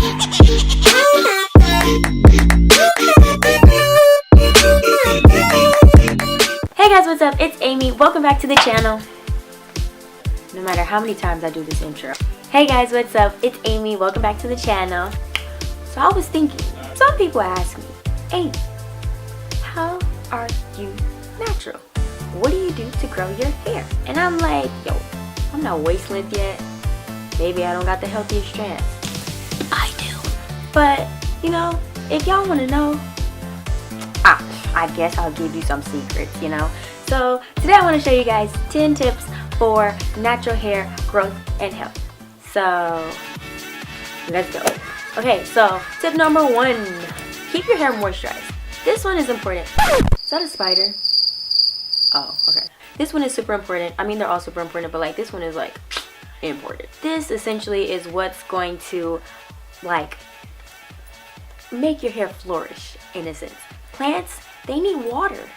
Hey guys, what's up? It's Amy. Welcome back to the channel. No matter how many times I do this intro. Hey guys, what's up? It's Amy. Welcome back to the channel. So I was thinking, some people ask me, Amy, how are you natural? What do you do to grow your hair? And I'm like, yo, I'm not waist length yet. Maybe I don't got the healthiest strands. I do. But, you know, if y'all want to know, I guess I'll give you some secrets, you know. So today I want to show you guys 10 tips for natural hair growth and health. So let's go. Okay, so tip number 1, keep your hair moisturized. This one is important. Is that a spider? Oh, okay. This one is super important. I mean, they're all super important, but like this one is like important. This essentially is what's going to like make your hair flourish in a sense. Plants, they need water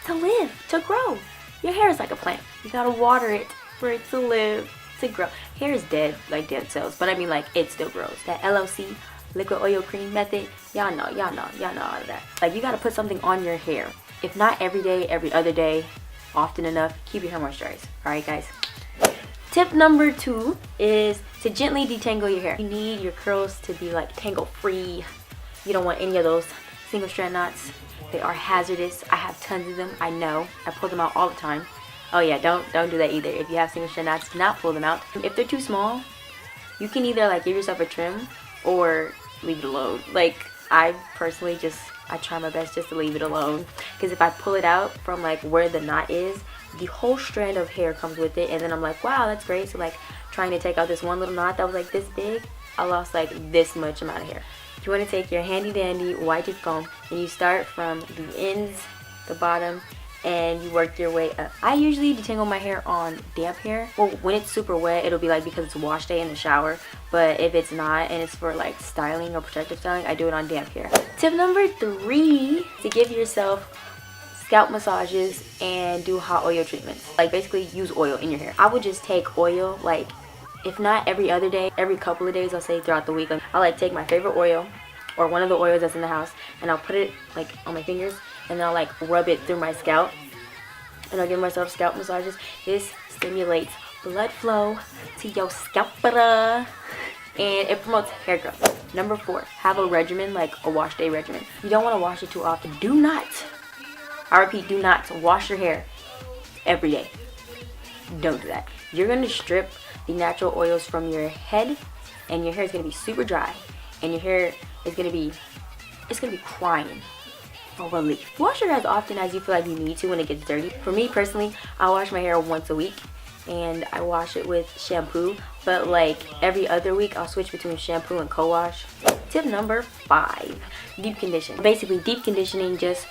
to live, to grow. Your hair is like a plant. You gotta water it for it to live, to grow. Hair is dead, like dead cells, but I mean like it still grows. That LOC, liquid oil cream method, y'all know all of that. Like you gotta put something on your hair. If not every day, every other day, often enough, keep your hair moisturized. Alright guys. Tip number 2 is to gently detangle your hair. You need your curls to be like tangle free. You don't want any of those single strand knots. They are hazardous. I have tons of them. I know. I pull them out all the time. Oh yeah, don't do that either. If you have single strand knots, do not pull them out. If they're too small, you can either like give yourself a trim or leave it alone. Like I personally I try my best just to leave it alone, because if I pull it out from like where the knot is, the whole strand of hair comes with it, and then I'm like, wow, that's great. So like trying to take out this one little knot that was like this big, I lost like this much amount of hair. You want to take your handy dandy white tooth comb and you start from the ends, the bottom, and you work your way up. I usually detangle my hair on damp hair. Well, when it's super wet, it'll be like because it's wash day in the shower. But if it's not and it's for like styling or protective styling, I do it on damp hair. Tip number 3, to give yourself scalp massages and do hot oil treatments. Like basically use oil in your hair. I would just take oil, like if not every other day, every couple of days, I'll say throughout the week. I'll like take my favorite oil or one of the oils that's in the house, and I'll put it like on my fingers, and then I'll like rub it through my scalp, and I'll give myself scalp massages. This stimulates blood flow to your scalp, and it promotes hair growth. Number 4, have a regimen, like a wash day regimen. You don't want to wash it too often. Do not, I repeat, do not wash your hair every day. Don't do that. You're going to strip the natural oils from your head, and your hair is going to be super dry, and your hair is going to be, it's going to be crying for relief. Wash your hair as often as you feel like you need to when it gets dirty. For me personally, I wash my hair once a week, and I wash it with shampoo, but like every other week I'll switch between shampoo and co-wash. Tip number 5, deep condition. Basically, deep conditioning just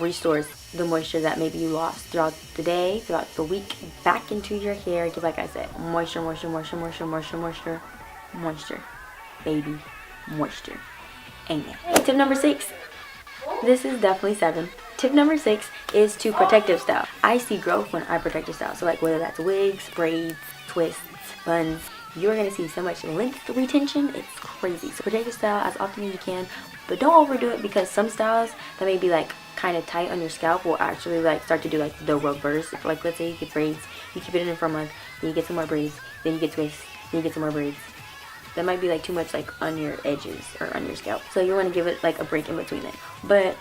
restores the moisture that maybe you lost throughout the day, throughout the week, back into your hair. Like I said, moisture, baby, moisture. Amen. Tip number 6. This is definitely 7. Tip number 6 is to protective style. I see growth when I protective style. So like whether that's wigs, braids, twists, buns, you're gonna see so much length retention. It's crazy. So protective style as often as you can, but don't overdo it, because some styles that may be like kind of tight on your scalp will actually like start to do like the reverse. Like let's say you get braids, you keep it in for a month, then you get some more braids, then you get twists, then you get some more braids. That might be like too much like on your edges or on your scalp, so you want to give it like a break in between it. But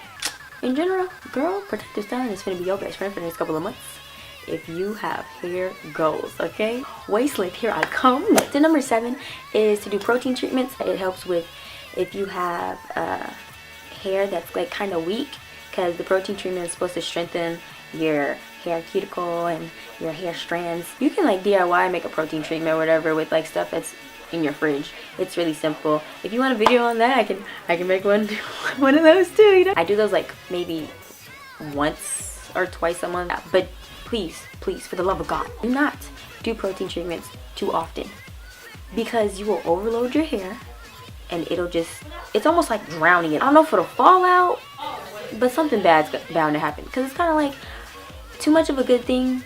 in general, girl, protective styling is going to be your best friend for the next couple of months if you have hair goals. Okay, waist length, here I come. Tip number 7 is to do protein treatments. It helps with if you have hair that's like kind of weak, because the protein treatment is supposed to strengthen your hair cuticle and your hair strands. You can like DIY make a protein treatment or whatever with like stuff that's in your fridge. It's really simple. If you want a video on that, I can make one of those too, you know. I do those like maybe once or twice a month. But please, for the love of God, do not do protein treatments too often, because you will overload your hair and it's almost like drowning it. I don't know if it'll fall out, but something bad's bound to happen, because it's kind of like too much of a good thing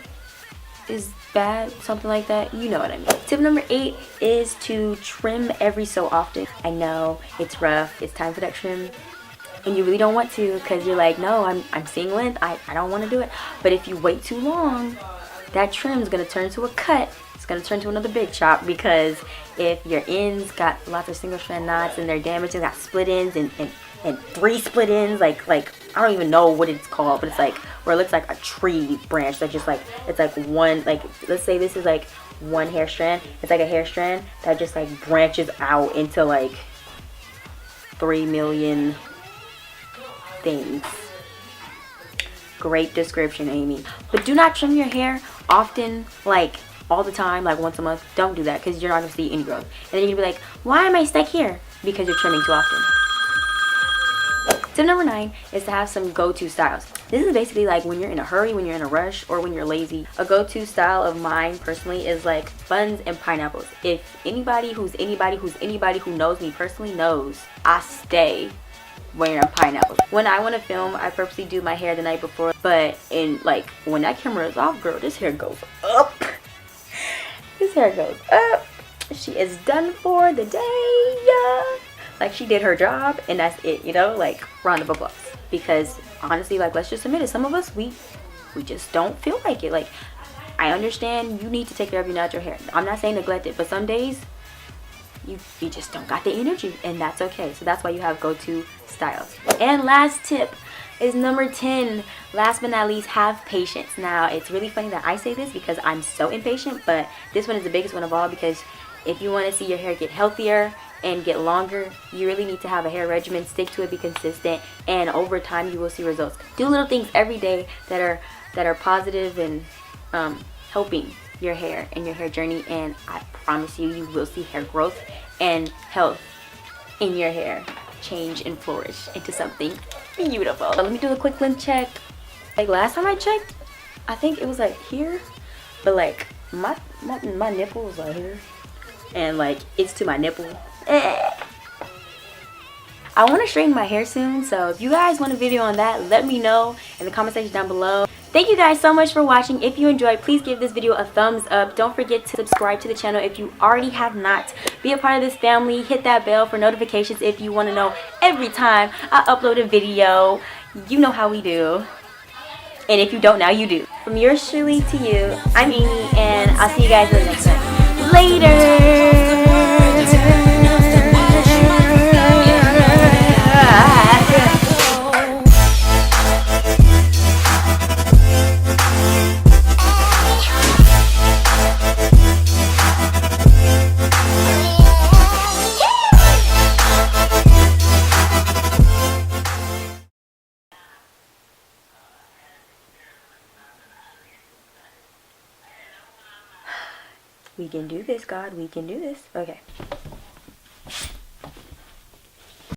is bad, something like that. You know what I mean. Tip number 8 is to trim every so often. I know it's rough. It's time for that trim. And you really don't want to because you're like, no, I'm seeing length. I don't want to do it. But if you wait too long, that trim is going to turn to a cut. It's going to turn to another big chop, because if your ends got lots of single strand knots and they're damaged and got split ends and 3 split ends, like I don't even know what it's called, but it's like where it looks like a tree branch that just like, it's like one, like let's say this is like one hair strand. It's like a hair strand that just like branches out into like 3 million things. Great description, Amy. But do not trim your hair often, like all the time, like once a month. Don't do that, because you're not gonna see any growth. And then you're gonna be like, why am I stuck here? Because you're trimming too often. Tip number 9 is to have some go-to styles. This is basically like when you're in a hurry, when you're in a rush, or when you're lazy. A go-to style of mine personally is like buns and pineapples. If anybody who knows me personally knows, I stay wearing pineapples. When I want to film, I purposely do my hair the night before, but in like when that camera is off, girl, this hair goes up. This hair goes up. She is done for the day. Like, she did her job, and that's it, you know, like round of applause. Because honestly, like, let's just admit it, some of us, we just don't feel like it. Like, I understand you need to take care of your natural hair. I'm not saying neglect it, but some days you just don't got the energy, and that's okay. So that's why you have go-to styles. And last tip is number 10. Last but not least, have patience. Now, it's really funny that I say this because I'm so impatient, but this one is the biggest one of all, because if you want to see your hair get healthier and get longer, you really need to have a hair regimen. Stick to it, be consistent, and over time you will see results. Do little things every day that are positive and helping your hair and your hair journey, and I promise you, you will see hair growth and health in your hair change and flourish into something beautiful. So let me do a quick length check. Like last time I checked, I think it was like here, but like my nipple was like here, and like it's to my nipple. I want to straighten my hair soon, so if you guys want a video on that, let me know in the comment section down below. Thank you guys so much for watching. If you enjoyed, please give this video a thumbs up. Don't forget to subscribe to the channel if you already have not. Be a part of this family. Hit that bell for notifications if you want to know every time I upload a video. You know how we do. And if you don't now, you do. From yours truly to you, I'm Amy, and I'll see you guys in the next one. Later! We can do this, God. We can do this. Okay.